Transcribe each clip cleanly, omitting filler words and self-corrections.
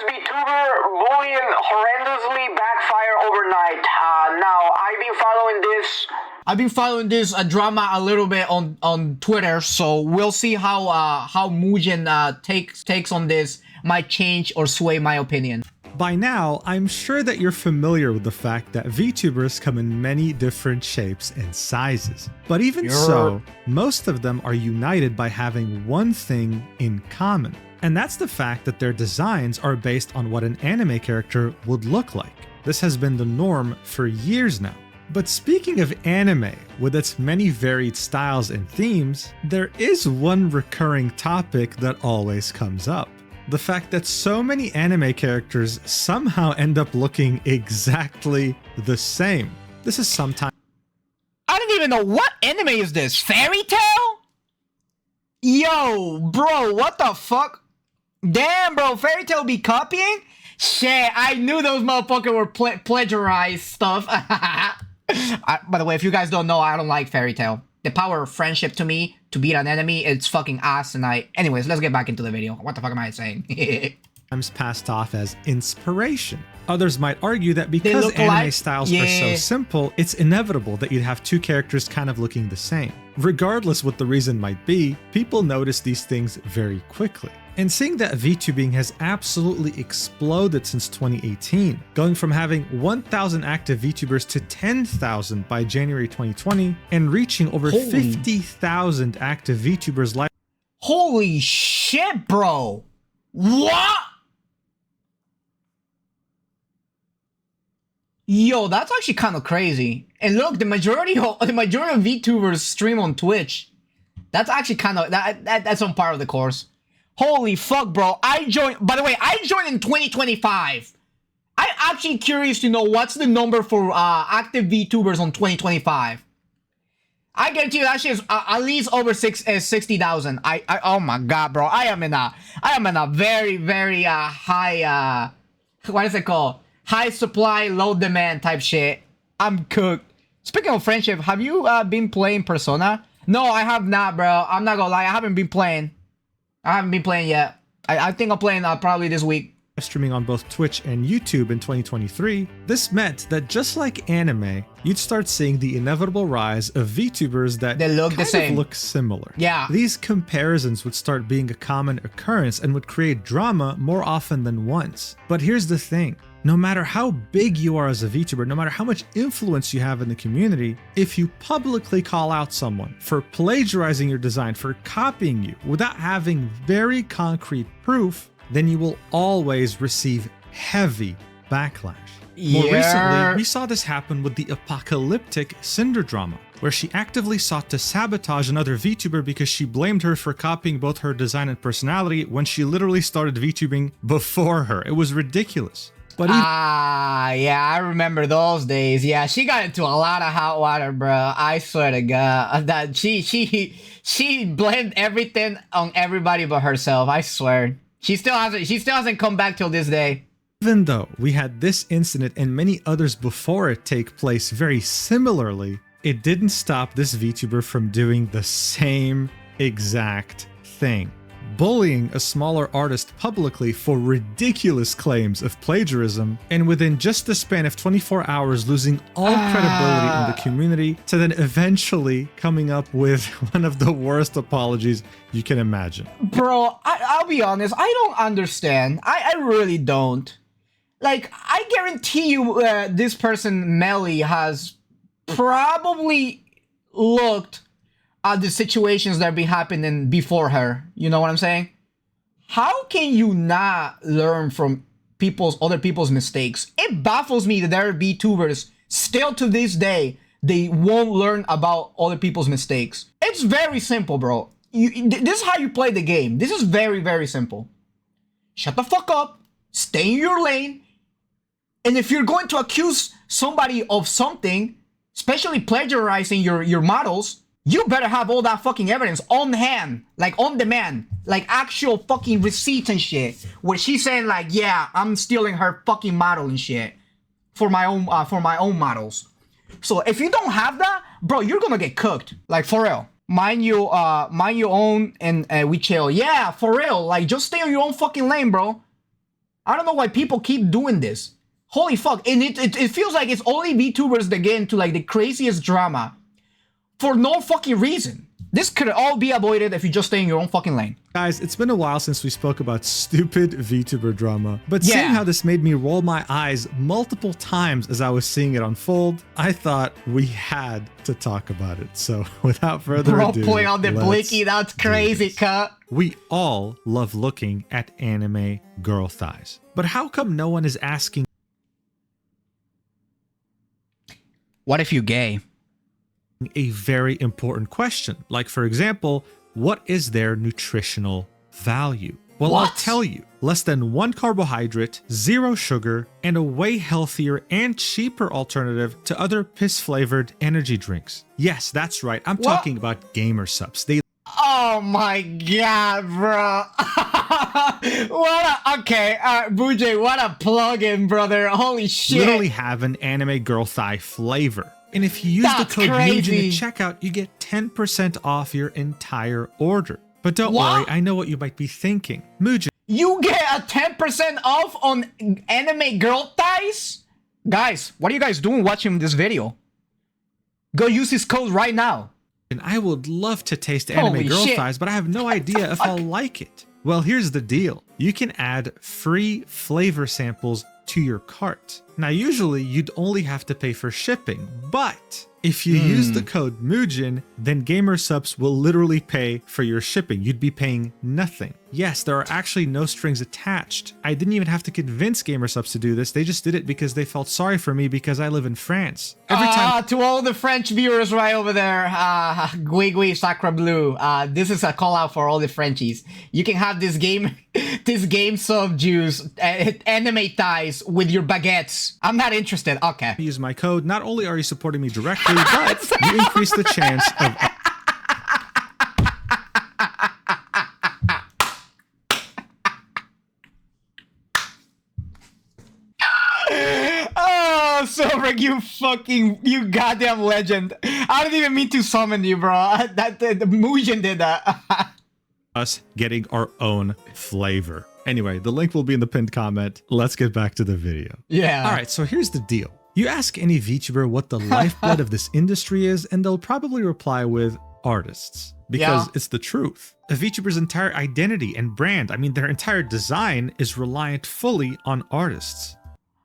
this VTuber bullying horrendously backfire overnight. Now, I've been following this drama a little bit on Twitter, so we'll see how MUJIN takes on this. Might change or sway my opinion. By now, I'm sure that you're familiar with the fact that VTubers come in many different shapes and sizes. But even so, most of them are united by having one thing in common. And that's the fact that their designs are based on what an anime character would look like. This has been the norm for years now. But speaking of anime, with its many varied styles and themes, there is one recurring topic that always comes up. The fact that so many anime characters somehow end up looking exactly the same. This is sometimes... I don't even know what anime is this. Fairy Tail? Yo, bro, what the fuck? Damn, bro, Fairy Tail be copying? Shit, I knew those motherfuckers were plagiarized stuff. By the way, if you guys don't know, I don't like Fairy Tail. The power of friendship to me, to beat an enemy, it's fucking ass and Anyways, let's get back into the video. What the fuck am I saying? Sometimes passed off as inspiration. Others might argue that because anime styles are so simple, it's inevitable that you'd have two characters kind of looking the same. Regardless what the reason might be, people notice these things very quickly. And seeing that VTubing has absolutely exploded since 2018, going from having 1,000 active VTubers to 10,000 by January 2020, and reaching over 50,000 active VTubers live. Holy shit, bro! What? Yo, that's actually kind of crazy. And look, the majority of VTubers stream on Twitch. That's actually kind of that's on par of the course. Holy fuck, bro. I joined, by the way, I joined in 2025. I'm actually curious to know what's the number for active VTubers on 2025. I guarantee you that shit is at least over 60,000. Oh my god, bro. I am in a very, very high what is it called? High supply, low demand type shit. I'm cooked. Speaking of friendship, have you been playing Persona? No, I have not, bro. I'm not gonna lie, I haven't been playing. I haven't been playing yet. I think I'm playing probably this week. Streaming on both Twitch and YouTube in 2023, this meant that just like anime, you'd start seeing the inevitable rise of VTubers that look similar. Yeah. These comparisons would start being a common occurrence and would create drama more often than once. But here's the thing. No matter how big you are as a VTuber, no matter how much influence you have in the community, if you publicly call out someone for plagiarizing your design, for copying you, without having very concrete proof, then you will always receive heavy backlash. More recently, we saw this happen with the apocalyptic Cinder drama, where she actively sought to sabotage another VTuber because she blamed her for copying both her design and personality when she literally started VTubing before her. It was ridiculous. Yeah, I remember those days. Yeah, she got into a lot of hot water, bro. I swear to God, that she blamed everything on everybody but herself. I swear, she still hasn't come back till this day. Even though we had this incident and many others before it take place very similarly, it didn't stop this VTuber from doing the same exact thing. Bullying a smaller artist publicly for ridiculous claims of plagiarism, and within just the span of 24 hours losing all credibility in the community, to then eventually coming up with one of the worst apologies you can imagine. Bro, I'll be honest, I don't understand. I really don't. Like, I guarantee you this person, Melly, has probably looked at the situations that be happening before her. You know what I'm saying? How can you not learn from other people's mistakes? It baffles me that there are VTubers still to this day, they won't learn about other people's mistakes. It's very simple, bro. This is how you play the game. This is very, very simple. Shut the fuck up, stay in your lane, and if you're going to accuse somebody of something, especially plagiarizing your models, you better have all that fucking evidence on hand, like on demand, like actual fucking receipts and shit, where she's saying like, yeah, I'm stealing her fucking model and shit for my own models. So if you don't have that, bro, you're gonna get cooked, like for real. Mind your own and we chill. Yeah, for real. Like just stay on your own fucking lane, bro. I don't know why people keep doing this. Holy fuck. And it feels like it's only VTubers that get into like the craziest drama for no fucking reason. This could all be avoided if you just stay in your own fucking lane. Guys, it's been a while since we spoke about stupid VTuber drama, but seeing Yeah. how this made me roll my eyes multiple times as I was seeing it unfold, I thought we had to talk about it. So without further Bro, ado, pulling out the let's blicky, that's do crazy, this. cut. We all love looking at anime girl thighs, but how come no one is asking What if you're gay? a very important question? Like, for example, what is their nutritional value? Well, I'll What? tell you. Less than 1 carbohydrate, 0 sugar, and a way healthier and cheaper alternative to other piss-flavored energy drinks. Yes, that's right. I'm talking about gamer subs. They Oh my god, bro. Okay, Bujay, what a plug-in, brother. Holy shit. literally have an anime girl thigh flavor. And if you use That's the code crazy. MUJIN at checkout, you get 10% off your entire order. But don't What? worry, I know what you might be thinking. MUJIN You get a 10% off on anime girl thighs? Guys, what are you guys doing watching this video? Go use this code right now. and I would love to taste anime Holy girl shit. thighs, but I have no idea if I'll like it. Well, here's the deal. You can add free flavor samples to your cart. Now, usually you'd only have to pay for shipping, but if you use the code MUJIN, then gamer subs will literally pay for your shipping. You'd be paying nothing. Yes, there are actually no strings attached. I didn't even have to convince gamer subs to do this. They just did it because they felt sorry for me because I live in France. Every time To all the French viewers right over there, Gui Gui Sacre Bleu, this is a call out for all the Frenchies. You can have this game, this game sub juice, anime thighs with your baguettes. I'm not interested. Okay. you use my code, not only are you supporting me directly, but you increase the chance of Oh, Sobrik, you goddamn legend. I didn't even mean to summon you, bro. The Mujin did that. us getting our own flavor. Anyway, the link will be in the pinned comment. Let's get back to the video. Yeah. All right, so here's the deal. You ask any VTuber what the lifeblood of this industry is, and they'll probably reply with artists. Because Yeah. it's the truth. A VTuber's entire identity and brand, I mean, their entire design is reliant fully on artists.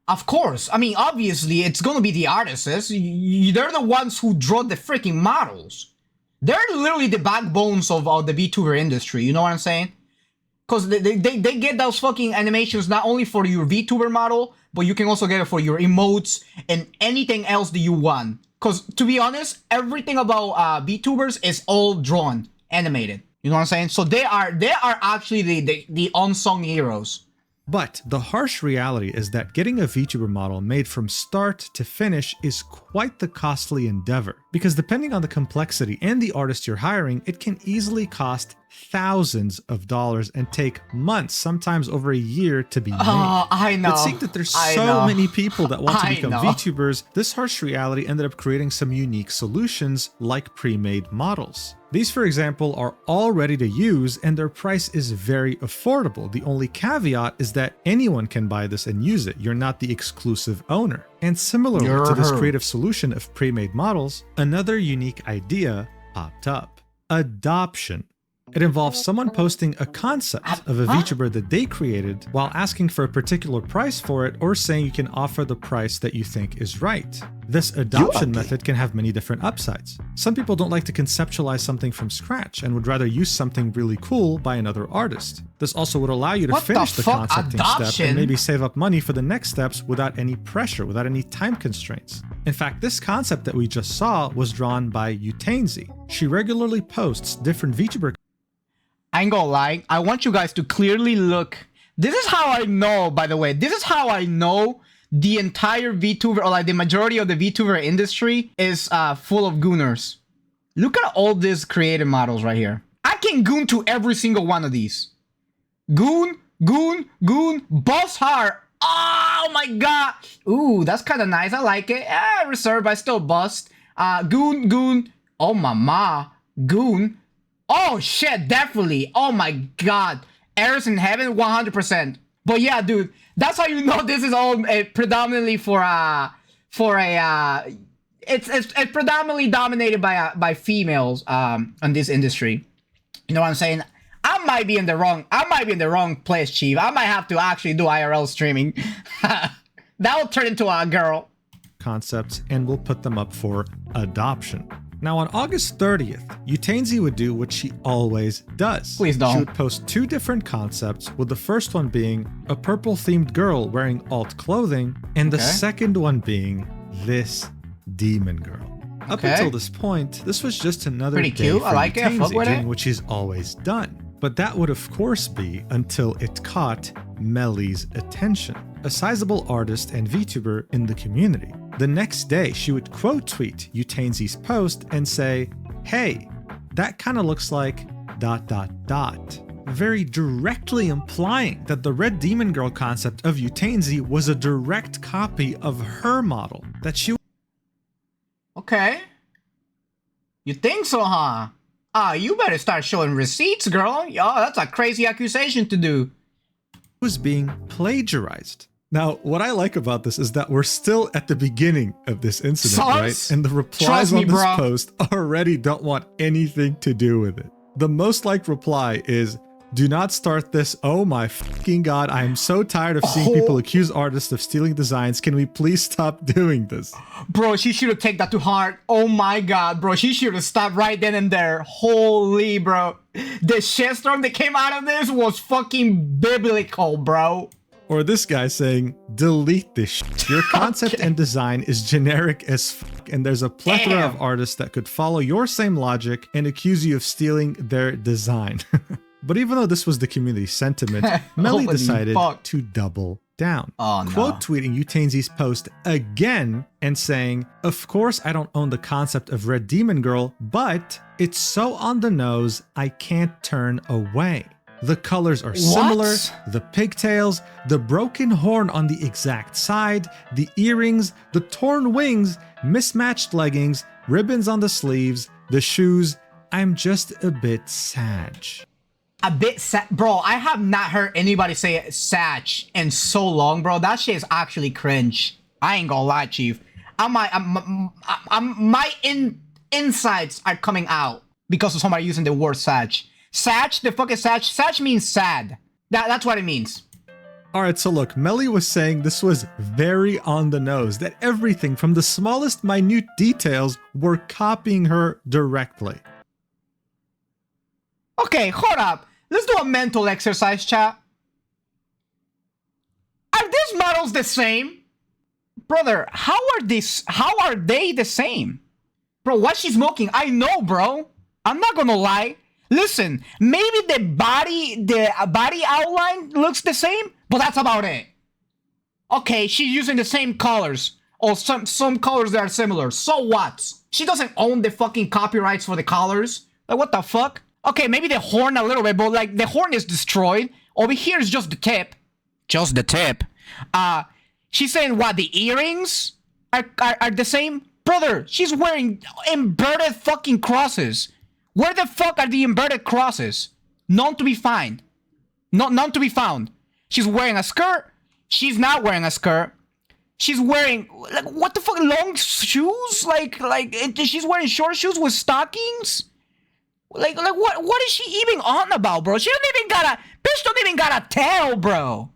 Of course. I mean, obviously, it's gonna be the artists. They're the ones who draw the freaking models. They're literally the backbones of the VTuber industry. You know what I'm saying? Because they get those fucking animations not only for your VTuber model, but you can also get it for your emotes and anything else that you want. Because to be honest, everything about VTubers is all drawn, animated. You know what I'm saying? So they are actually the unsung heroes. But the harsh reality is that getting a VTuber model made from start to finish is quite the costly endeavor. Because depending on the complexity and the artist you're hiring, it can easily cost thousands of dollars and take months, sometimes over a year to be made. Oh, I know. But seeing that there's I so know. many people that want to I become know. VTubers, this harsh reality ended up creating some unique solutions like pre-made models. These, for example, are all ready to use and their price is very affordable. The only caveat is that anyone can buy this and use it. You're not the exclusive owner. And similarly to this creative solution of pre-made models, another unique idea popped up. Adoption. It involves someone posting a concept of a VTuber that they created while asking for a particular price for it or saying you can offer the price that you think is right. This adoption method can have many different upsides. Some people don't like to conceptualize something from scratch and would rather use something really cool by another artist. This also would allow you to What the finish the fuck? concepting step Adoption? and maybe save up money for the next steps without any pressure, without any time constraints. In fact, this concept that we just saw was drawn by Utainsy. She regularly posts different VTuber I ain't gonna lie, I want you guys to clearly look. This is how I know, by the way, this is how I know the entire VTuber, or like the majority of the VTuber industry is full of gooners. Look at all these creative models right here. I can goon to every single one of these. Goon, goon, goon, boss hard. Oh my god. Ooh, that's kind of nice. I like it. Reserve, I still bust. Goon, goon. Oh mama. Goon. Oh shit, definitely. Oh my god. Errors in heaven, 100%. But yeah, dude, that's how you know this is all predominantly it's predominantly dominated by females in this industry. You know what I'm saying? I might be in the wrong place, Chief. I might have to actually do IRL streaming. That will turn into a girl. Concepts, and we'll put them up for adoption. Now on August 30th, Utainsy would do what she always does. Please don't. She would post 2 different concepts, with the first one being a purple-themed girl wearing alt clothing, and the second one being this demon girl. Up until this point, this was just another pretty day cute. for I like it. Fuck Utainsy with doing it. what she's always done. But that would of course be until it caught Mely's attention, a sizable artist and VTuber in the community. The next day, she would quote tweet Utainsy's post and say, "Hey, that kind of looks like ... very directly implying that the Red Demon Girl concept of Utainsy was a direct copy of her model that she Okay. You think so, huh? You better start showing receipts, girl. Yo, that's a crazy accusation to do. was being plagiarized. Now, what I like about this is that we're still at the beginning of this incident, right? And the replies on this post already don't want anything to do with it. The most liked reply is, "Do not start this. Oh my fucking god, I am so tired of seeing people accuse artists of stealing designs. Can we please stop doing this?" Bro, she should have taken that to heart. Oh my god, bro. She should have stopped right then and there. Holy, bro. The shitstorm that came out of this was fucking biblical, bro. Or this guy saying, "Delete this shit. Your concept and design is generic as fuck, and there's a plethora of artists that could follow your same logic and accuse you of stealing their design." But even though this was the community sentiment, Mely decided to double down. Quote tweeting Utainsy's post again and saying, "Of course I don't own the concept of Red Demon Girl, but it's so on the nose I can't turn away. The colors are similar, the pigtails, the broken horn on the exact side, the earrings, the torn wings, mismatched leggings, ribbons on the sleeves, the shoes. I'm just a bit sad." A bit sad, bro. I have not heard anybody say "satch" in so long, bro. That shit is actually cringe. I ain't gonna lie, Chief. My insides are coming out because of somebody using the word "satch." Satch, the fucking satch. Satch means sad. That's what it means. Alright, so look, Mely was saying this was very on the nose, that everything from the smallest minute details were copying her directly. Okay, hold up. Let's do a mental exercise, chat. Are these models the same? Brother, how are they the same? Bro, what she's smoking, I know, bro. I'm not gonna lie. Listen, maybe the body outline looks the same, but that's about it. Okay, she's using the same colors, or some colors that are similar. So what? She doesn't own the fucking copyrights for the colors. Like, what the fuck? Okay, maybe the horn a little bit, but like the horn is destroyed. Over here is just the tip. Just the tip. She's saying what, the earrings are the same? Brother, she's wearing inverted fucking crosses. Where the fuck are the inverted crosses? None to be found. None to be found. She's wearing a skirt. She's not wearing a skirt. She's wearing, like, what the fuck, long shoes? Like she's wearing short shoes with stockings? Like what is she even on about, bro? She don't even got bitch don't even got a tail, bro.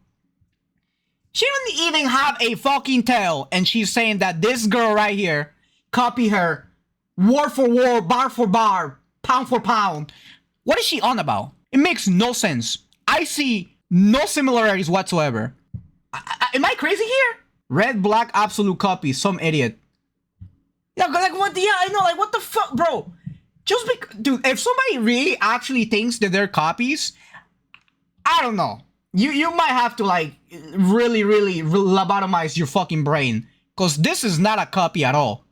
She don't even have a fucking tail, and she's saying that this girl right here, copy her, word for word, bar for bar, pound for pound. What is she on about? It makes no sense. I see no similarities whatsoever. Am I crazy here? Red, black, absolute copy. Some idiot. Yeah, like what? Yeah, I know. Like, what the fuck, bro? Just dude, if somebody really actually thinks that they're copies, I don't know. You might have to like really lobotomize your fucking brain, because this is not a copy at all.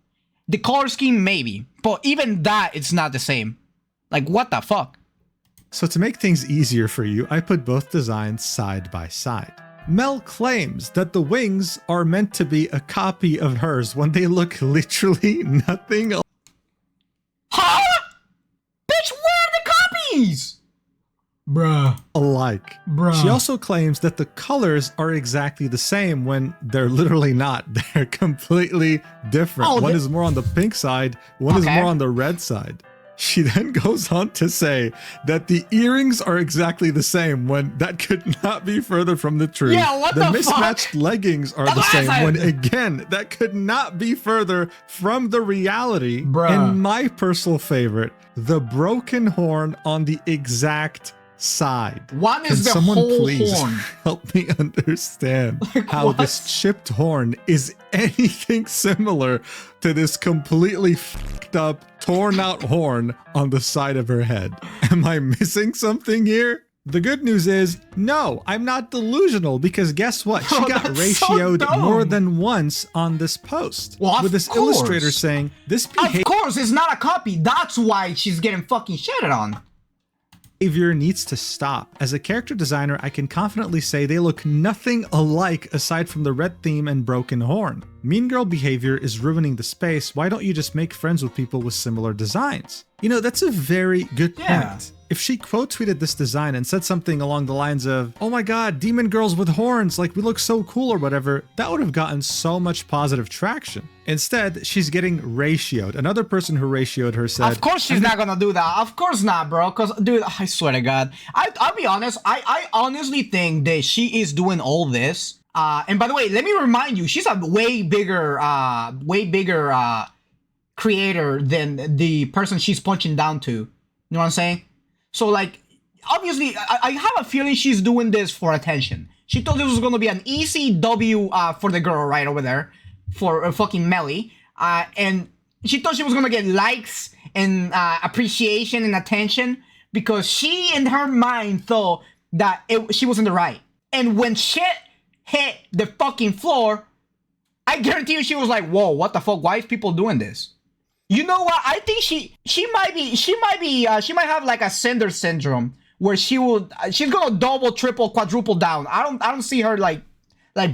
The color scheme maybe, but even that, it's not the same. Like, what the fuck? So to make things easier for you, I put both designs side by side. Mel claims that the wings are meant to be a copy of hers when they look literally nothing alike. Huh? Bitch, where are the copies? Bruh. alike. Bruh. She also claims that the colors are exactly the same when they're literally not. They're completely different. Oh, one is more on the pink side, one is Okay. more on the red side. She then goes on to say that the earrings are exactly the same when that could not be further from the truth. Yeah, what the mismatched fuck? leggings are the That's what I same said. when, again, that could not be further from the reality. Bruh. And my personal favorite, the broken horn on the exact side. One is Can the someone whole please horn. help me understand how what? this chipped horn is anything similar to this completely fucked up, torn out horn on the side of her head? Am I missing something here? The good news is, no, I'm not delusional, because guess what? She Bro, got that's so ratioed dumb. more than once on this post. Well, of with this course. illustrator saying, this behavior Of course, it's not a copy. That's why she's getting fucking shitted on. needs to stop. As a character designer, I can confidently say they look nothing alike aside from the red theme and broken horn. Mean girl behavior is ruining the space. Why don't you just make friends with people with similar designs? You know, that's a very good Yeah. point. If she quote tweeted this design and said something along the lines of, oh my god, demon girls with horns, like we look so cool or whatever, that would have gotten so much positive traction. Instead, she's getting ratioed. Another person who ratioed her said, Of course she's not gonna do that. Of course not, bro. Cause, dude, I swear to God, I'll be honest. I honestly think that she is doing all this. And by the way, let me remind you, she's a way bigger creator than the person she's punching down to. You know what I'm saying? So like, obviously, I have a feeling she's doing this for attention. She thought this was gonna be an easy W for the girl right over there, for fucking Melly, and she thought she was gonna get likes and appreciation and attention because she, in her mind, thought that she was in the right. And when shit hit the fucking floor, I guarantee you she was like, "Whoa, what the fuck? Why is people doing this?" You know what? I think she might have like a Cinder syndrome where she's gonna double, triple, quadruple down. I don't see her like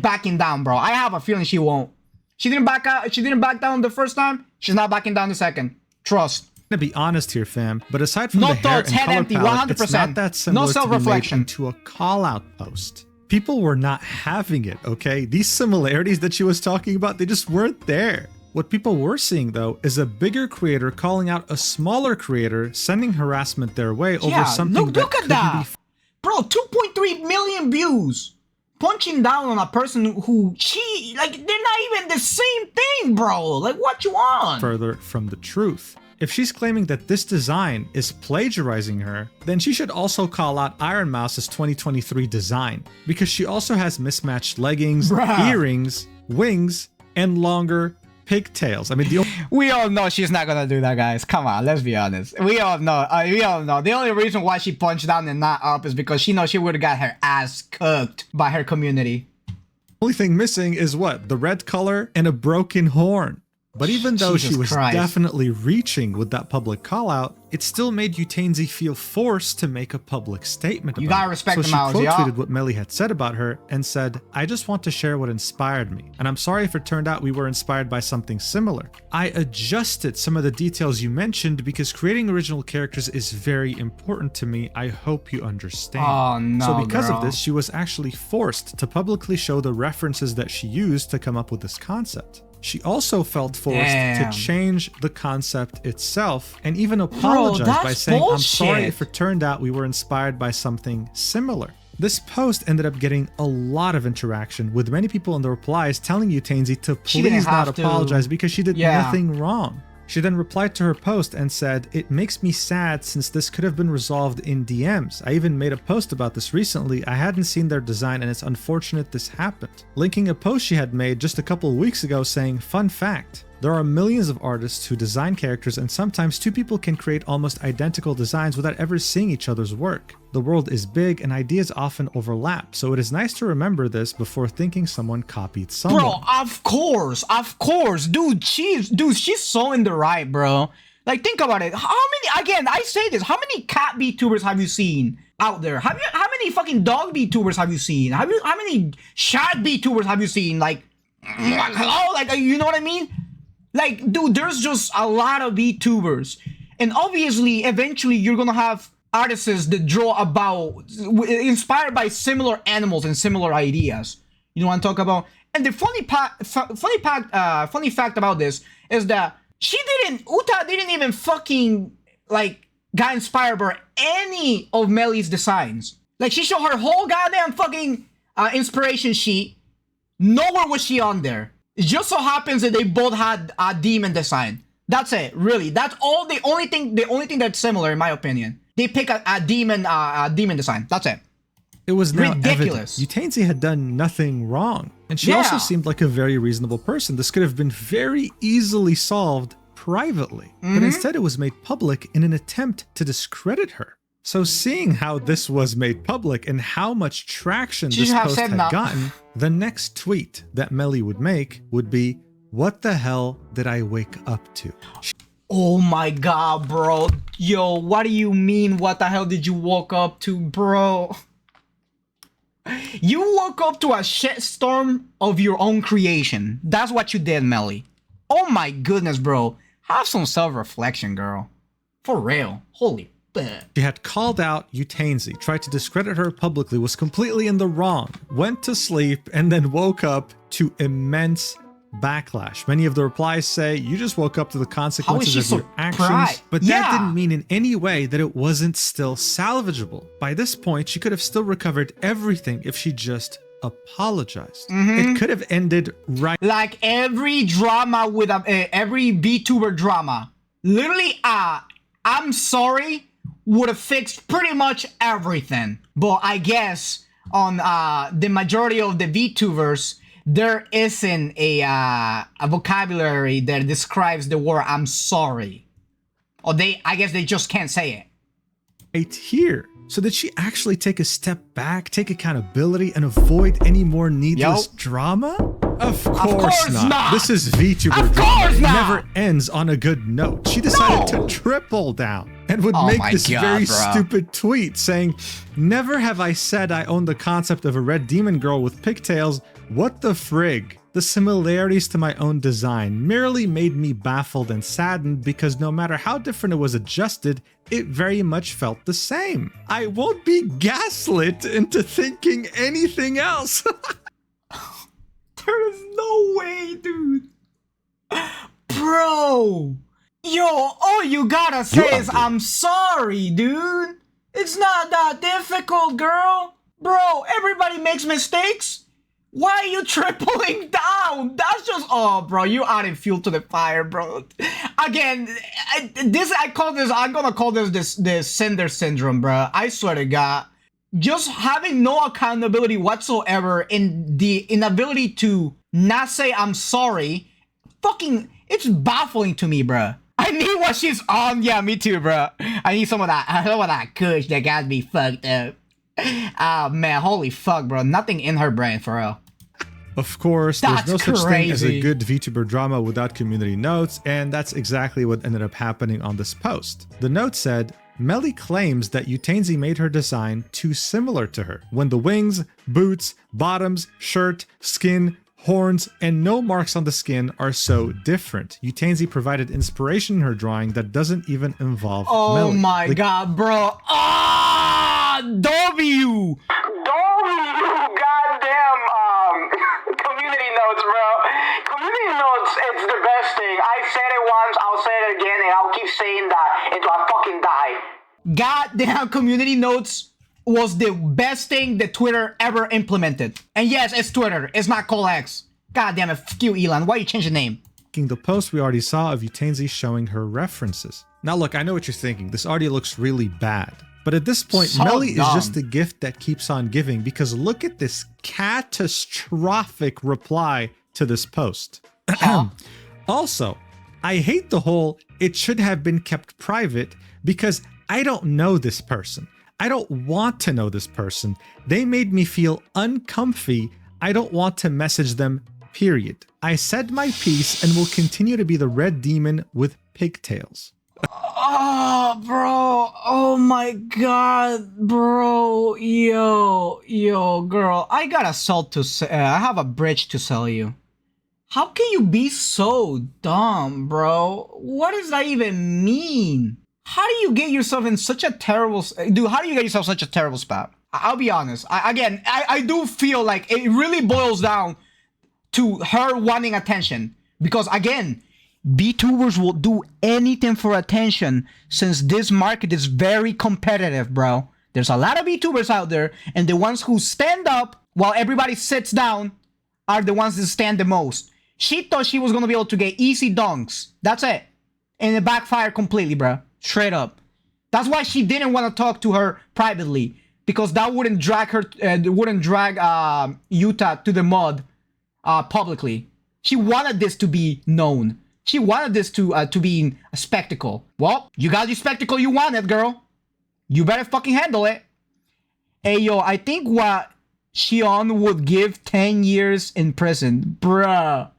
backing down, bro. I have a feeling she won't. She didn't back out. She didn't back down the first time. She's not backing down the second. Trust. to be honest here, fam, but aside from No the hair thoughts, and head color empty, palette, it's 100%. not that similar No to be made self-reflection. into a call-out post. People were not having it, okay? These similarities that she was talking about, they just weren't there. What people were seeing, though, is a bigger creator calling out a smaller creator, sending harassment their way over something look that at couldn't that. be Bro, 2.3 million views. Punching down on a person who like, they're not even the same thing, bro. Like, what you want? further from the truth. If she's claiming that this design is plagiarizing her, then she should also call out Iron Mouse's 2023 design, because she also has mismatched leggings, Bruh. earrings, wings, and longer pigtails. I mean, the We all know she's not gonna do that, guys. Come on, let's be honest. We all know. The only reason why she punched down and not up is because she knows she would have got her ass cooked by her community. only thing missing is what? The red color and a broken horn. But even though she Jesus was Christ. definitely reaching with that public call out, it still made Utainsy feel forced to make a public statement You about gotta it. respect so the she mouths, quote y'all. tweeted what Melly had said about her and said, I just want to share what inspired me. And I'm sorry if it turned out we were inspired by something similar. I adjusted some of the details you mentioned because creating original characters is very important to me. I hope you understand. Oh, no, So because girl. of this, she was actually forced to publicly show the references that she used to come up with this concept. She also felt forced Damn. to change the concept itself and even apologize by that's saying, I'm sorry bullshit. if it turned out we were inspired by something similar. This post ended up getting a lot of interaction, with many people in the replies telling Utainsy to She didn't please not have to. apologize because she did Yeah. nothing wrong. She then replied to her post and said, it makes me sad since this could have been resolved in DMs. I even made a post about this recently. I hadn't seen their design and it's unfortunate this happened. Linking a post she had made just a couple of weeks ago saying, fun fact, there are millions of artists who design characters and sometimes two people can create almost identical designs without ever seeing each other's work. The world is big and ideas often overlap, so it is nice to remember this before thinking someone copied someone. Bro, of course, dude. She's so in the right, bro. Like, think about it. How many? Again, I say this. How many cat VTubers have you seen out there? How many fucking dog VTubers have you seen? How many shark VTubers have you seen? Like, hello, like, you know what I mean? Like, dude, there's just a lot of VTubers, and obviously, eventually, you're gonna have artists that draw about, inspired by similar animals and similar ideas. You know what I'm talking about? And the funny fact about this is that Uta didn't even fucking, like, got inspired by any of Mely's designs. Like, she showed her whole goddamn fucking inspiration sheet. Nowhere was she on there. It just so happens that they both had a demon design. That's it, really. That's all. The only thing that's similar, in my opinion. They pick a demon design. That's it. It was now ridiculous. Evident Utainsy had done nothing wrong, and she also seemed like a very reasonable person. This could have been very easily solved privately, but instead it was made public in an attempt to discredit her. So seeing how this was made public and how much traction this post had gotten, the next tweet that Mely would make would be, "What the hell did I wake up to?" Oh my god, bro. Yo, what do you mean, what the hell did you woke up to, bro? You woke up to a shitstorm of your own creation. That's what you did, Mely. Oh my goodness, bro. Have some self-reflection, girl. For real. Holy shit. She had called out Utainsy, tried to discredit her publicly, was completely in the wrong, went to sleep, and then woke up to immense backlash. Many of the replies say, you just woke up to the consequences of your actions, but that didn't mean in any way that it wasn't still salvageable. By this point, she could have still recovered everything if she just apologized. It could have ended right. Like every drama with every VTuber drama. Literally, I'm sorry would have fixed pretty much everything. But I guess on the majority of the VTubers, there isn't a vocabulary that describes the word "I'm sorry," or I guess they just can't say it. Right here. So did she actually take a step back, take accountability, and avoid any more needless drama? Of course not. This is VTuber drama. It never ends on a good note. She decided to triple down and would make this very stupid tweet saying, "Never have I said I own the concept of a red demon girl with pigtails. What the frig? The similarities to my own design merely made me baffled and saddened because no matter how different it was adjusted, it very much felt the same. I won't be gaslit into thinking anything else." There is no way, dude. Bro. Yo, all you gotta say is, "I'm sorry, dude." It's not that difficult, girl. Bro, everybody makes mistakes. Why are you tripling down? That's just, oh, bro, you adding fuel to the fire, bro. Again, I'm gonna call this Cinder syndrome, bro. I swear to God. Just having no accountability whatsoever in the inability to not say "I'm sorry," fucking, it's baffling to me, bro. I need what she's on. Yeah, me too, bro. I need some of that kush that got me fucked up. Ah, man, holy fuck, bro. Nothing in her brain, for real. Of course, there's no such thing as a good VTuber drama without community notes, and that's exactly what ended up happening on this post. The note said, Mely claims that Utainsy made her design too similar to her, when the wings, boots, bottoms, shirt, skin, horns, and no marks on the skin are so different. Utainsy provided inspiration in her drawing that doesn't even involve Mely. Oh my god, bro. Ah, W, goddamn, community notes, bro. Community notes, it's the best thing. I said it once, I'll say it again, and I'll keep saying that until I fucking die. Goddamn, community notes was the best thing that Twitter ever implemented. And yes, it's Twitter. It's not ColX. God damn it. Fuck you, Elon. Why you change the name? The post we already saw of Utainsy showing her references. Now look, I know what you're thinking. This audio looks really bad. But at this point, so Mely is just the gift that keeps on giving, because look at this catastrophic reply to this post. Huh? Also, I hate the whole "it should have been kept private" because I don't know this person. I don't want to know this person. They made me feel uncomfy. I don't want to message them, period. I said my piece and will continue to be the red demon with pigtails. Oh, bro. Oh my god, bro. Yo, girl. I got a salt to I have a bridge to sell you. How can you be so dumb, bro? What does that even mean? How do you get yourself in such a terrible... Dude, how do you get yourself such a terrible spot? I'll be honest. I do feel like it really boils down to her wanting attention. Because, again, VTubers will do anything for attention since this market is very competitive, bro. There's a lot of VTubers out there, and the ones who stand up while everybody sits down are the ones that stand the most. She thought she was going to be able to get easy dunks. That's it. And it backfired completely, bro. Straight up. That's why she didn't want to talk to her privately. Because that wouldn't drag her, Utah to the mud publicly. She wanted this to be known. She wanted this to be a spectacle. Well, you got your spectacle you wanted, girl. You better fucking handle it. Hey, yo, I think what Shion would give 10 years in prison. Bruh.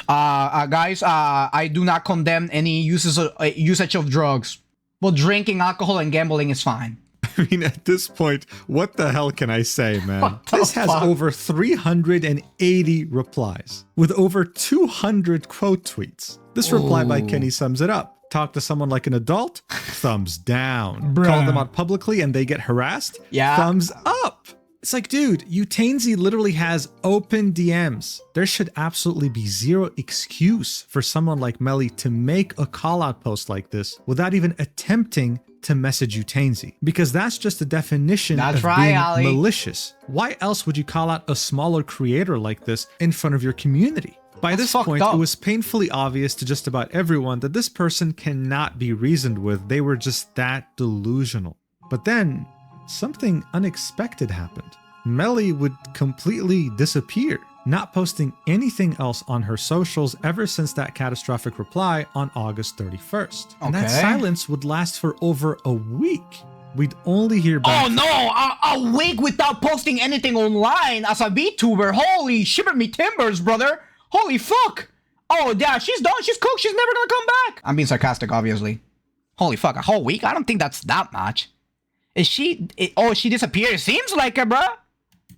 Guys, I do not condemn any usage of drugs. But drinking alcohol and gambling is fine. I mean, at this point, what the hell can I say, man? This has over 380 replies, with over 200 quote tweets. This reply by Kenny sums it up. Talk to someone like an adult? Thumbs down. Bruh. Call them out publicly and they get harassed? Yeah. Thumbs up. It's like, dude, Utainsy literally has open DMs. There should absolutely be zero excuse for someone like Melly to make a call-out post like this without even attempting to message Utainsy, because that's just the definition of being malicious. Why else would you call out a smaller creator like this in front of your community? By this point, it was painfully obvious to just about everyone that this person cannot be reasoned with. They were just that delusional. But then, something unexpected happened. Melly would completely disappear, not posting anything else on her socials ever since that catastrophic reply on August 31st. And that silence would last for over a week. We'd only hear back— Oh no! A week without posting anything online as a VTuber? Holy shiver me timbers, brother! Holy fuck! Oh yeah, she's done, she's cooked, she's never gonna come back! I'm being sarcastic, obviously. Holy fuck, a whole week? I don't think that's that much. Is she... oh, she disappeared? It seems like it, bruh!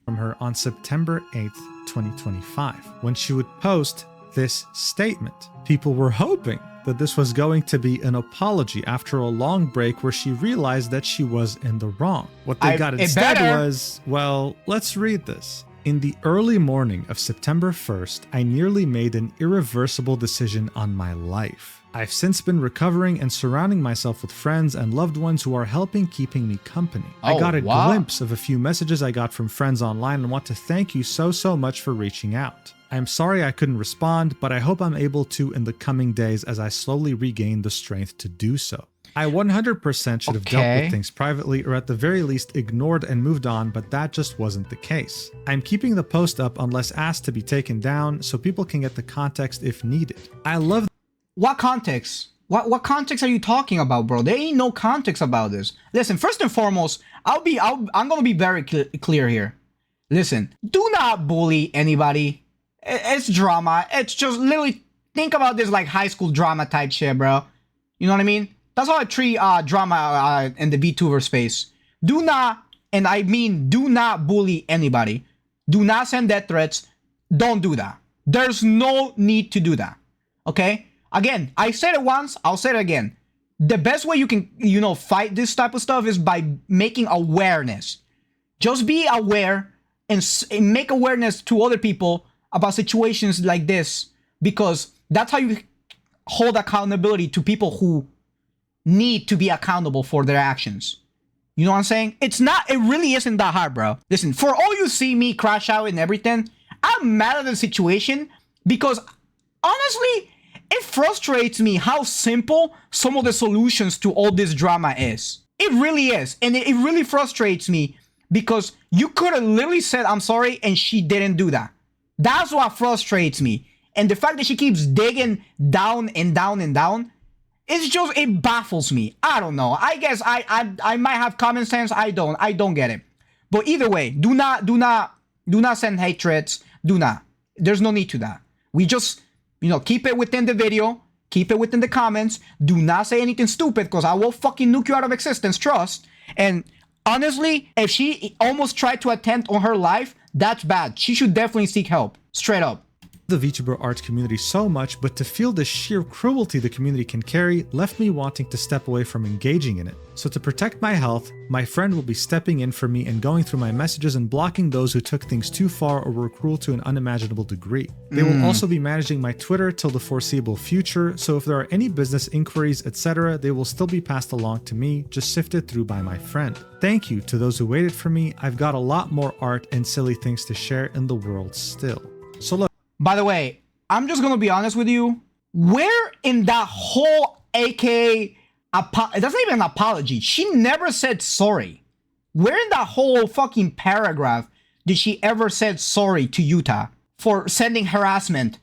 From her on September 8th, 2025, when she would post this statement. People were hoping that this was going to be an apology after a long break where she realized that she was in the wrong. What they got instead was, well, let's read this. In the early morning of September 1st, I nearly made an irreversible decision on my life. I've since been recovering and surrounding myself with friends and loved ones who are helping keeping me company. I got a glimpse of a few messages I got from friends online and want to thank you so much for reaching out. I'm sorry I couldn't respond, but I hope I'm able to in the coming days as I slowly regain the strength to do so. I 100% should have dealt with things privately, or at the very least ignored and moved on, but that just wasn't the case. I'm keeping the post up unless asked to be taken down so people can get the context if needed. I love— What context? What context are you talking about, bro? There ain't no context about this. Listen, first and foremost, I'm gonna be very clear here. Listen, do not bully anybody. It's drama. It's just literally, think about this like high school drama type shit, bro. You know what I mean? That's how I treat drama in the VTuber space. Do not, and I mean do not bully anybody. Do not send death threats. Don't do that. There's no need to do that. Okay? Again, I said it once, I'll say it again. The best way you can, fight this type of stuff is by making awareness. Just be aware and make awareness to other people about situations like this, because that's how you hold accountability to people who need to be accountable for their actions. You know what I'm saying? It really isn't that hard, bro. Listen, for all you see me crash out and everything, I'm mad at the situation because honestly, it frustrates me how simple some of the solutions to all this drama is. It really is. And it really frustrates me because you could have literally said, I'm sorry, and she didn't do that. That's what frustrates me. And the fact that she keeps digging down and down and down, it baffles me. I don't know. I guess I might have common sense. I don't get it. But either way, do not send hate threats. Do not. There's no need to that. We just, keep it within the video. Keep it within the comments. Do not say anything stupid because I will fucking nuke you out of existence. Trust. And honestly, if she almost tried to attempt on her life, that's bad. She should definitely seek help. Straight up. the VTuber art community so much, but to feel the sheer cruelty the community can carry left me wanting to step away from engaging in it. So to protect my health, my friend will be stepping in for me and going through my messages and blocking those who took things too far or were cruel to an unimaginable degree. They will also be managing my Twitter till the foreseeable future, so if there are any business inquiries, etc., they will still be passed along to me, just sifted through by my friend. Thank you to those who waited for me. I've got a lot more art and silly things to share in the world still. So look. By the way, I'm just gonna be honest with you. Where in that whole AK it doesn't even an apology. She never said sorry. Where in that whole fucking paragraph did she ever said sorry to Utah for sending harassment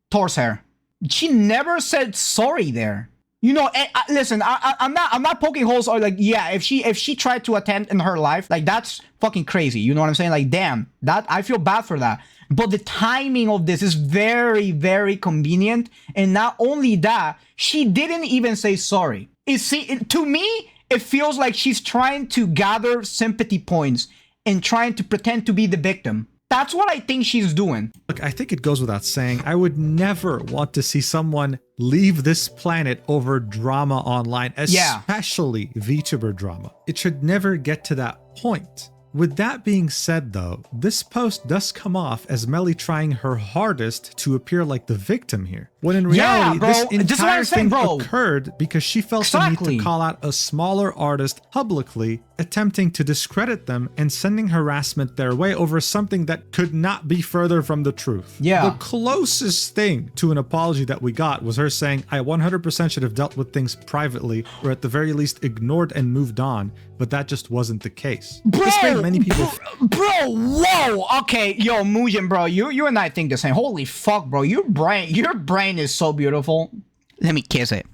towards her? She never said sorry there. You know, listen, I'm not poking holes or like, yeah, if she tried to attempt in her life, like that's fucking crazy. You know what I'm saying? Like, damn, that I feel bad for that. But the timing of this is very, very convenient. And not only that, she didn't even say sorry. To me, it feels like she's trying to gather sympathy points and trying to pretend to be the victim. That's what I think she's doing. Look, I think it goes without saying, I would never want to see someone leave this planet over drama online, especially VTuber drama. It should never get to that point. With that being said though, this post does come off as Mely trying her hardest to appear like the victim here. When in reality, this entire thing occurred because she felt the need to call out a smaller artist publicly, attempting to discredit them and sending harassment their way over something that could not be further from the truth. Yeah. The closest thing to an apology that we got was her saying, I 100% should have dealt with things privately, or at the very least ignored and moved on, but that just wasn't the case. Bro, many people whoa, okay, yo, MUJIN, bro, you and I think the same. Holy fuck, bro, your brain is so beautiful. Let me kiss it.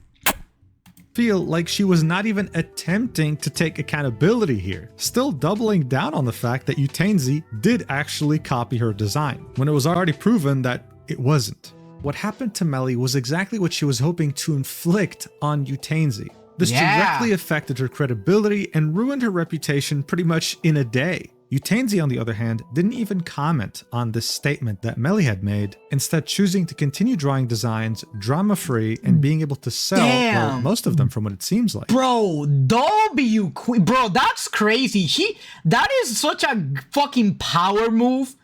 Feel like she was not even attempting to take accountability here, still doubling down on the fact that Utainsy did actually copy her design, when it was already proven that it wasn't. What happened to Mely was exactly what she was hoping to inflict on Utainsy. This directly affected her credibility and ruined her reputation pretty much in a day. Utainsy, on the other hand, didn't even comment on this statement that Mely had made, instead choosing to continue drawing designs drama-free and being able to sell, well, most of them from what it seems like. Bro, bro, that's crazy. That is such a fucking power move.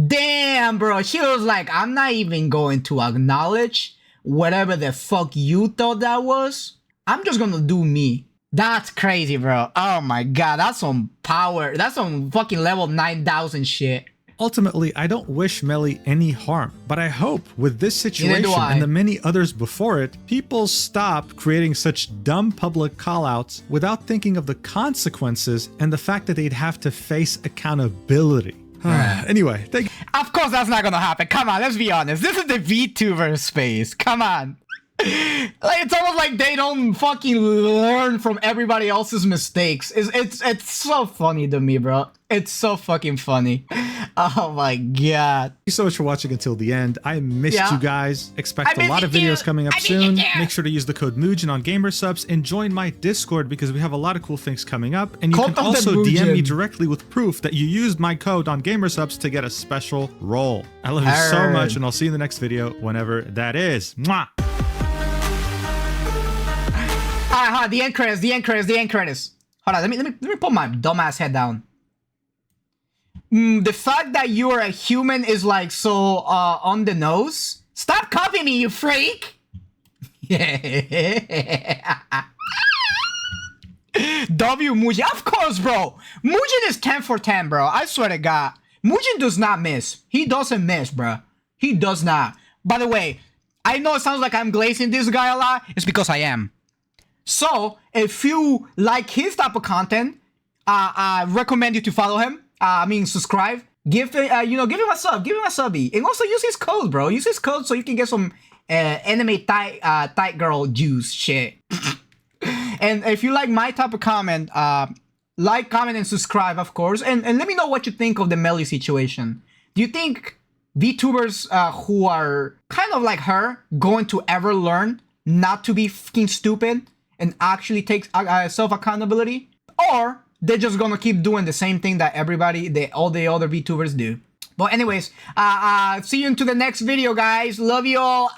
Damn, bro. She was like, I'm not even going to acknowledge whatever the fuck you thought that was. I'm just gonna do me. That's crazy, bro. Oh my god, that's some power. That's some fucking level 9,000 shit. Ultimately, I don't wish Mely any harm, but I hope with this situation and the many others before it, people stop creating such dumb public callouts without thinking of the consequences and the fact that they'd have to face accountability. Anyway, of course that's not gonna happen. Come on, let's be honest. This is the VTuber space. Come on. Like, it's almost like they don't fucking learn from everybody else's mistakes. It's so funny to me, bro. It's so fucking funny. Oh my god. Thank you so much for watching until the end. I missed you guys. Expect a lot of videos coming up soon. Make sure to use the code MUJIN on Gamersubs and join my Discord because we have a lot of cool things coming up. And you can also DM me directly with proof that you used my code on Gamersubs to get a special role. I love you so much, and I'll see you in the next video whenever that is. Mwah! The end credits. Hold on, let me put my dumbass head down. The fact that you are a human is like so on the nose. Stop copying me, you freak! W MUJIN, of course, bro. MUJIN is 10 for 10, bro. I swear to God, MUJIN does not miss. He doesn't miss, bro. He does not. By the way, I know it sounds like I'm glazing this guy a lot. It's because I am. So, if you like his type of content, I recommend you to follow him. Subscribe. Give him a sub. Give him a subby. And also use his code, bro. Use his code so you can get some anime tight girl juice shit. And if you like my type of comment, like, comment, and subscribe, of course. And let me know what you think of the Mely situation. Do you think VTubers who are kind of like her going to ever learn not to be fucking stupid and actually take self-accountability? Or they're just gonna keep doing the same thing that all the other VTubers do? But anyways, see you into the next video, guys. Love you all.